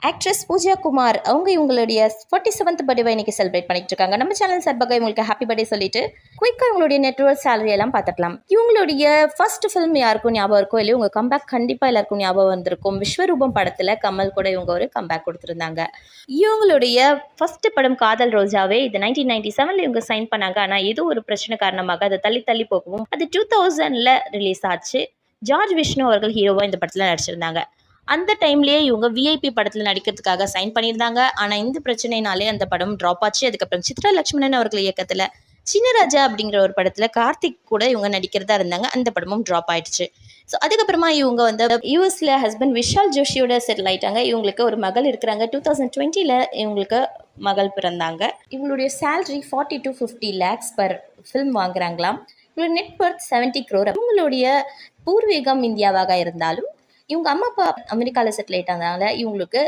Actress Pooja Kumar அவங்க இவங்களுடைய 47th birthday இன்னைக்கு செலிப்ரேட் பண்ணிட்டு இருக்காங்க. நம்ம சேனல் சார்பாக இவங்களுக்கு ஹாப்பி பர்த்டே சொல்லிட்டு குயிக்காக இவங்களுடைய நெட்வொர்க் சேலரி எல்லாம் பார்த்துக்கலாம். இவங்களுடைய ஃபர்ஸ்ட் ஃபிலிம் யாருக்கும் ஞாபகம் இருக்கும் இல்லையா, உங்க கம்பேக் கண்டிப்பாக எல்லாருக்கும் ஞாபகம் வந்திருக்கும். விஸ்வரூபம் படத்தில் கமல் கூட இவங்க ஒரு கம்பேக் கொடுத்துருந்தாங்க. இவங்களுடைய ஃபர்ஸ்ட் படம் காதல் ரோஜாவே இது 1997 இவங்க சைன் பண்ணாங்க. ஆனால் ஏதோ ஒரு பிரச்சனை காரணமாக அதை தள்ளி தள்ளி போகவும் அது 2000 ரிலீஸ் ஆச்சு. ஜார்ஜ் விஷ்ணு அவர்கள் ஹீரோவா இந்த படத்தில் நடிச்சிருந்தாங்க. அந்த டைம்லேயே இவங்க விஐபி படத்தில் நடிக்கிறதுக்காக சைன் பண்ணியிருந்தாங்க. ஆனால் இந்த பிரச்சனைனாலே அந்த படம் ட்ராப் ஆச்சு. அதுக்கப்புறம் சித்ரா லட்சுமணன் அவர்கள் இயக்கத்தில் சின்னராஜா அப்படிங்கிற ஒரு படத்தில் கார்த்திக் கூட இவங்க நடிக்கிறதா இருந்தாங்க. அந்த படமும் ட்ராப் ஆயிடுச்சு. ஸோ அதுக்கப்புறமா இவங்க வந்து யூஎஸ்ல ஹஸ்பண்ட் விஷால் ஜோஷியோட செட்டில் ஆயிட்டாங்க. இவங்களுக்கு ஒரு மகள் இருக்கிறாங்க. 2020 இவங்களுக்கு மகள் பிறந்தாங்க. இவங்களுடைய salary 40 to 50 lakhs per film வாங்குறாங்களாம். இவங்களோட நெட்வொர்த் 70 crore. இவங்களுடைய பூர்வீகம் இந்தியாவாக இருந்தாலும் இவங்க அம்மா அப்பா அமெரிக்காவில் செட்டில் ஆயிட்டதுனால இவங்களுக்கு